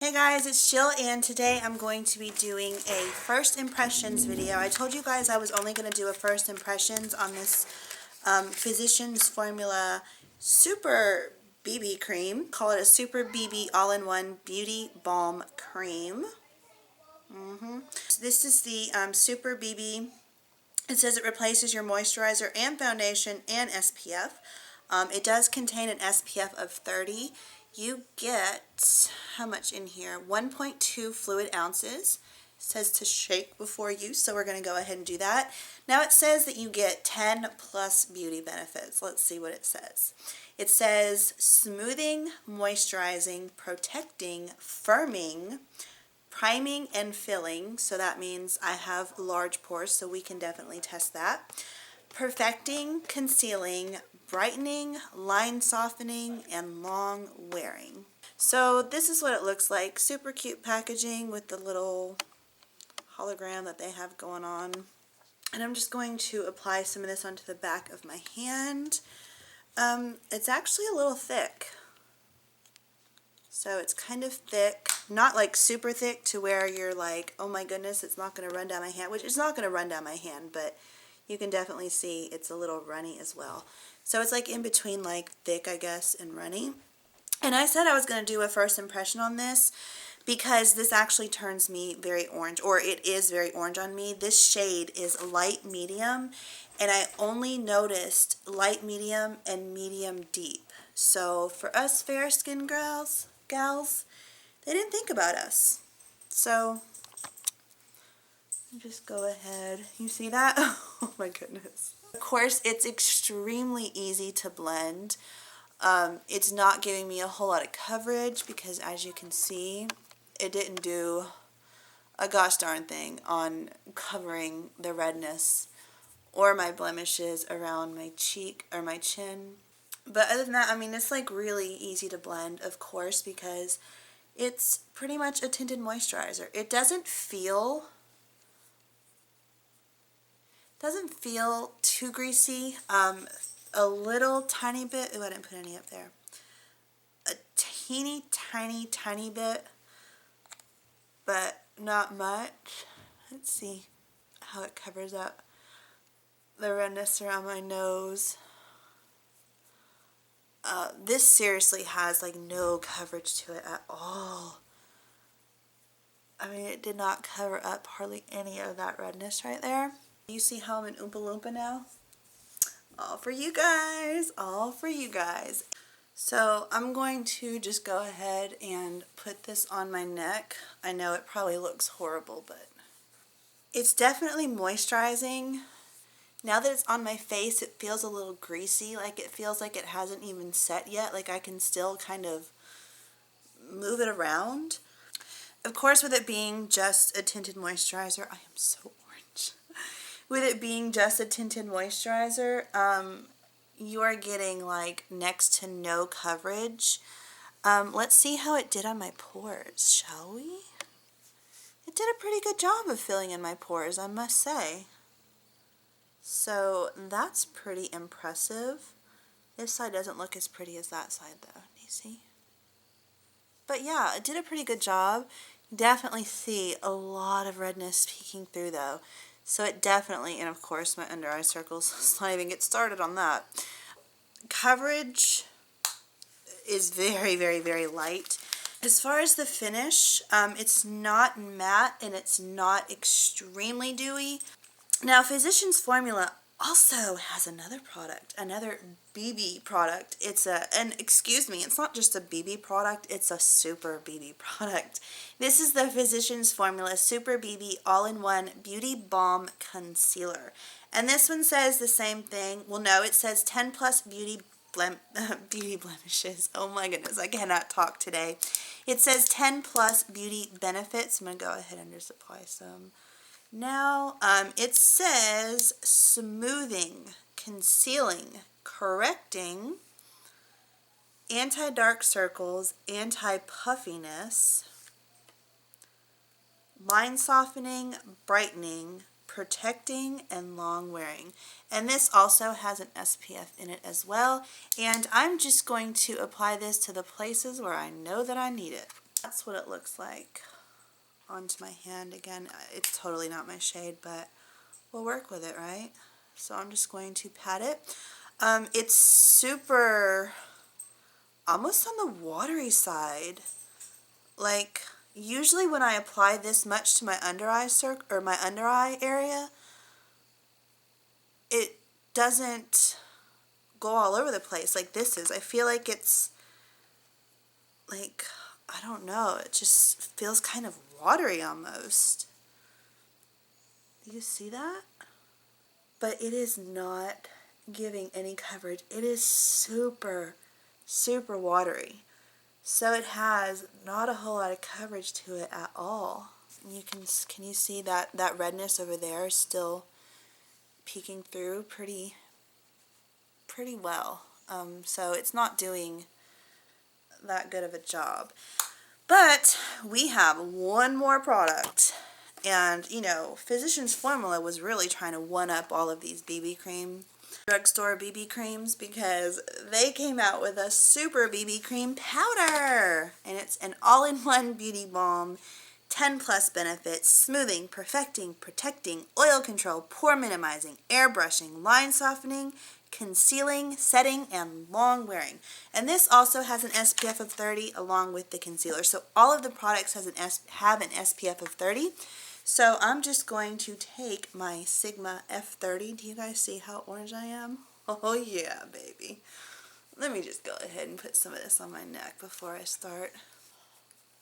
Hey guys, it's Jill, and today I'm going to be doing a first impressions video. I told you guys I was only going to do a first impressions on this Physicians Formula Super BB Cream. Call it a Super BB All-in-One Beauty Balm Cream. So this is the Super BB. It says it replaces your moisturizer and foundation and SPF. It does contain an SPF of 30. You get, how much in here? 1.2 fluid ounces. It says to shake before use, so we're going to go ahead and do that. Now it says that you get 10 plus beauty benefits. Let's see what it says. It says smoothing, moisturizing, protecting, firming, priming and filling, so that means I have large pores, so we can definitely test that. Perfecting, concealing, brightening, line softening, and long wearing. So this is what it looks like. Super cute packaging with the little hologram that they have going on. And I'm just going to apply some of this onto the back of my hand. It's actually a little thick. So it's kind of thick, not like super thick to where you're like, oh my goodness, it's not going to run down my hand, which it's not going to run down my hand, but you can definitely see it's a little runny as well. So it's like in between like thick, I guess, and runny. And I said I was going to do a first impression on this because this actually turns me very orange, or it is very orange on me. This shade is light medium, and I only noticed light medium and medium deep. So for us fair skin gals, they didn't think about us. So just go ahead. You see that? Oh my goodness. Of course, it's extremely easy to blend. It's not giving me a whole lot of coverage because, as you can see, it didn't do a gosh darn thing on covering the redness or my blemishes around my cheek or my chin. But other than that, I mean, it's like really easy to blend, of course, because it's pretty much a tinted moisturizer. It doesn't feel too greasy. A little tiny bit. Oh, I didn't put any up there. A teeny tiny bit, but not much. Let's see how it covers up the redness around my nose. This seriously has like no coverage to it at all. I mean, it did not cover up hardly any of that redness right there. You see how I'm an Oompa Loompa now? All for you guys, all for you guys. So I'm going to just go ahead and put this on my neck. I know it probably looks horrible, but it's definitely moisturizing. Now that it's on my face, it feels a little greasy, like it feels like it hasn't even set yet, like I can still kind of move it around. Of course, with it being just a tinted moisturizer, I am so orange. With it being just a tinted moisturizer, you are getting like next to no coverage. Let's see how it did on my pores, shall we? It did a pretty good job of filling in my pores, I must say. So that's pretty impressive. This side doesn't look as pretty as that side though. Do you see? But yeah, it did a pretty good job. You definitely see a lot of redness peeking through though. So it definitely, and of course my under eye circles, let's not even get started on that. Coverage is very light. As far as the finish, it's not matte and it's not extremely dewy. Now, Physicians Formula also has another product, another BB product. It's not just a BB product, it's a Super BB product. This is the Physicians Formula Super BB All-in-One Beauty Balm Concealer. And this one says the same thing. Well, no, it says 10 plus beauty blemishes. Oh my goodness, I cannot talk today. It says 10 plus beauty benefits. I'm going to go ahead and just apply some. Now, it says smoothing, concealing, correcting, anti-dark circles, anti-puffiness, line softening, brightening, protecting, and long wearing. And this also has an SPF in it as well. And I'm just going to apply this to the places where I know that I need it. That's what it looks like onto my hand. Again, it's totally not my shade, but we'll work with it, right? So I'm just going to pat it. It's super, almost on the watery side. Like, usually when I apply this much to my under eye or my under eye area, it doesn't go all over the place like this is. I feel like it's like, I don't know, it just feels kind of watery almost. Do you see that? But it is not giving any coverage. It is super, super watery. So it has not a whole lot of coverage to it at all. Can you see that redness over there is still peeking through pretty well. So it's not doing that good of a job. But we have one more product. And, you know, Physicians Formula was really trying to one-up all of these BB cream, drugstore BB creams, because they came out with a super BB cream powder. And it's an all-in-one beauty balm, 10 plus benefits: smoothing, perfecting, protecting, oil control, pore minimizing, airbrushing, line softening, concealing, setting, and long wearing. And this also has an SPF of 30 along with the concealer. So all of the products have an SPF of 30. So I'm just going to take my Sigma F30. Do you guys see how orange I am? Oh yeah, baby. Let me just go ahead and put some of this on my neck before I start.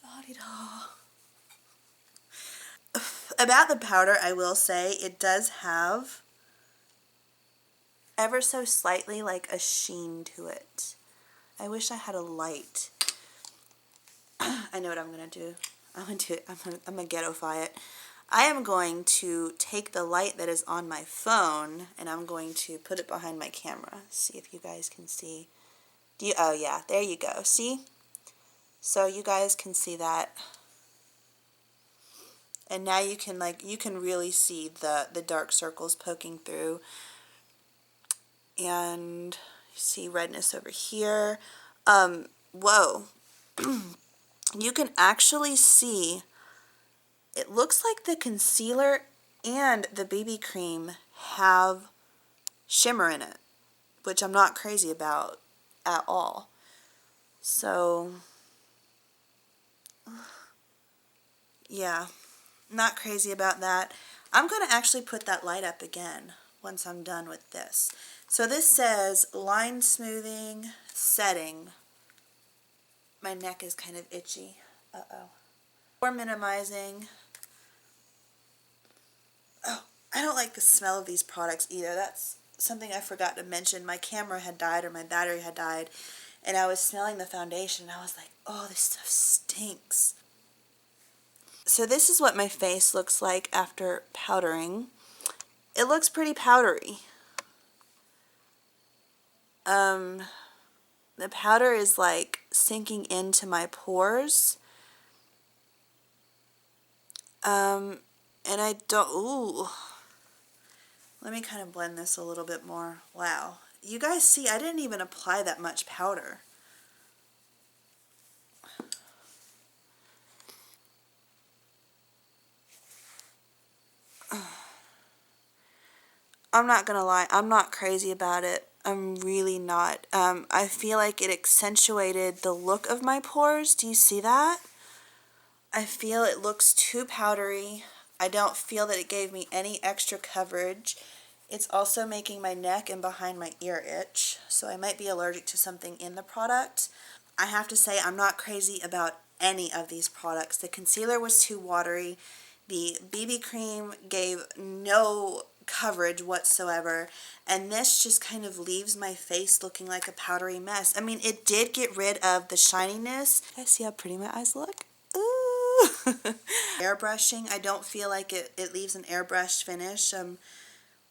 La-di-da. About the powder, I will say it does have ever so slightly like a sheen to it. I wish I had a light. I know what I'm gonna do. I'm gonna ghetto-fy it. I am going to take the light that is on my phone and I'm going to put it behind my camera. See if you guys can see. Oh yeah, there you go. See? So you guys can see that. And now you can really see the dark circles poking through. And you see redness over here. Whoa. You can actually see, it looks like the concealer and the BB cream have shimmer in it, which I'm not crazy about at all. So, yeah, not crazy about that. I'm going to actually put that light up again once I'm done with this. So this says line smoothing, setting. My neck is kind of itchy. Uh-oh. Pore minimizing. Oh, I don't like the smell of these products either. That's something I forgot to mention. My camera had died, or my battery had died, and I was smelling the foundation and I was like, oh, this stuff stinks. So this is what my face looks like after powdering. It looks pretty powdery. The powder is like sinking into my pores. And I don't, ooh. Let me kind of blend this a little bit more. Wow. You guys see, I didn't even apply that much powder. I'm not gonna lie, I'm not crazy about it. I'm really not. I feel like it accentuated the look of my pores. Do you see that? I feel it looks too powdery. I don't feel that it gave me any extra coverage. It's also making my neck and behind my ear itch, so I might be allergic to something in the product. I have to say I'm not crazy about any of these products. The concealer was too watery. The BB cream gave no coverage whatsoever, and this just kind of leaves my face looking like a powdery mess. I mean, it did get rid of the shininess. You guys see how pretty my eyes look? Ooh! Airbrushing, I don't feel like it leaves an airbrushed finish.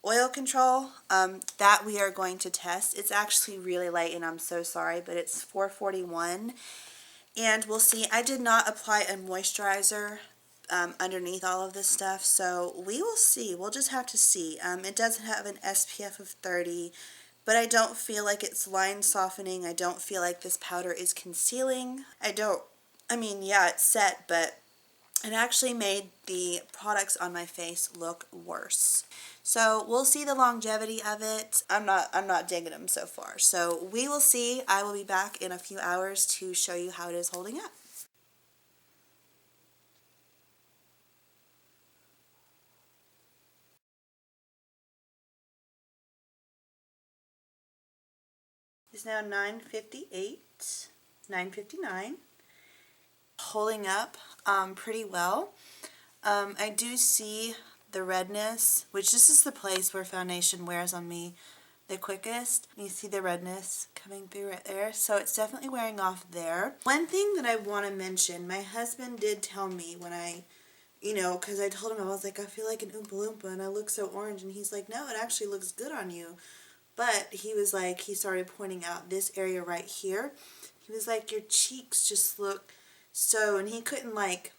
Oil control, that we are going to test. It's actually really light and I'm so sorry, but it's 441. And we'll see. I did not apply a moisturizer underneath all of this stuff, so we will see. We'll just have to see. It does have an SPF of 30, but I don't feel like it's line softening. I don't feel like this powder is concealing. I don't I mean, yeah, it's set, but it actually made the products on my face look worse. So we'll see the longevity of it. I'm not digging them so far. So we will see. I will be back in a few hours to show you how it is holding up. It's now 9:58, 9:59. Holding up pretty well. I do see the redness, which this is the place where foundation wears on me the quickest. You see the redness coming through right there. So it's definitely wearing off there. One thing that I want to mention, my husband did tell me when I, because I told him, I was like, I feel like an Oompa Loompa and I look so orange. And he's like, no, it actually looks good on you. But he was like, he started pointing out this area right here. He was like, your cheeks just look so, and he couldn't like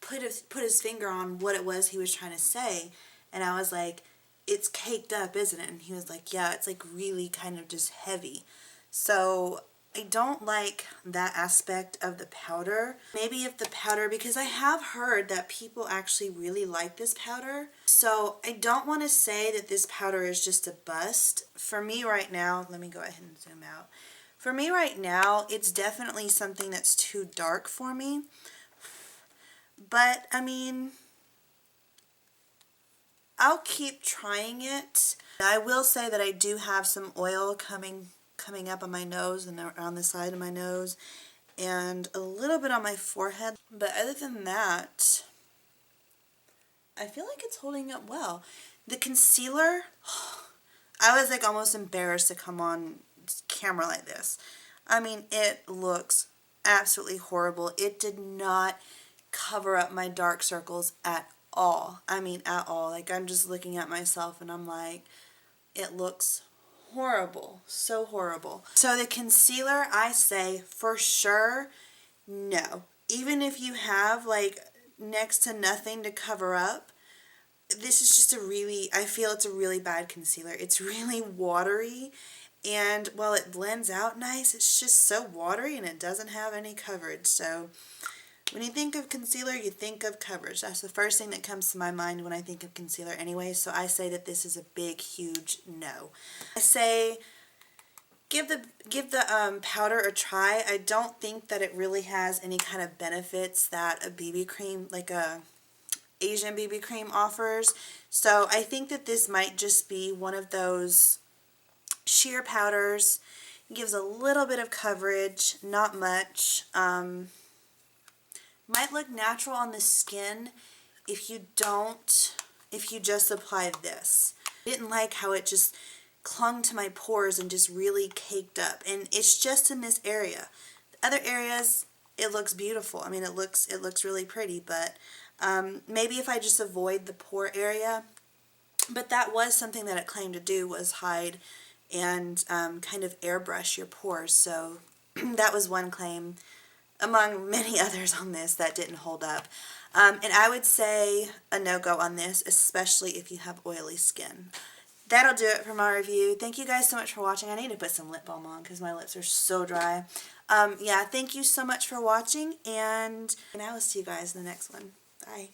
put his finger on what it was he was trying to say. And I was like, it's caked up, isn't it? And he was like, yeah, it's like really kind of just heavy. So I don't like that aspect of the powder. Maybe if the powder, because I have heard that people actually really like this powder. So I don't want to say that this powder is just a bust. For me right now, let me go ahead and zoom out. For me right now, it's definitely something that's too dark for me. But, I mean, I'll keep trying it. I will say that I do have some oil coming up on my nose and around the side of my nose and a little bit on my forehead. But other than that, I feel like it's holding up well. The concealer, I was like almost embarrassed to come on camera like this. I mean, it looks absolutely horrible. It did not cover up my dark circles at all. I mean, at all. Like, I'm just looking at myself and I'm like, it looks horrible. So horrible. So the concealer, I say for sure, no. Even if you have like next to nothing to cover up, this is just I feel it's a really bad concealer. It's really watery, and while it blends out nice, it's just so watery and it doesn't have any coverage. So when you think of concealer, you think of coverage. That's the first thing that comes to my mind when I think of concealer anyway. So I say that this is a big, huge no. I say give the powder a try. I don't think that it really has any kind of benefits that a BB cream, like a Asian BB cream, offers. So I think that this might just be one of those sheer powders. It gives a little bit of coverage, not much. Might look natural on the skin if you just apply this. I didn't like how it just clung to my pores and just really caked up, and it's just in this area. The other areas, it looks beautiful. I mean, it looks really pretty, but maybe if I just avoid the pore area. But that was something that it claimed to do, was hide and kind of airbrush your pores. So that was one claim among many others on this that didn't hold up. And I would say a no-go on this, especially if you have oily skin. That'll do it for my review. Thank you guys so much for watching. I need to put some lip balm on because my lips are so dry. Yeah, thank you so much for watching, and I will see you guys in the next one. Bye.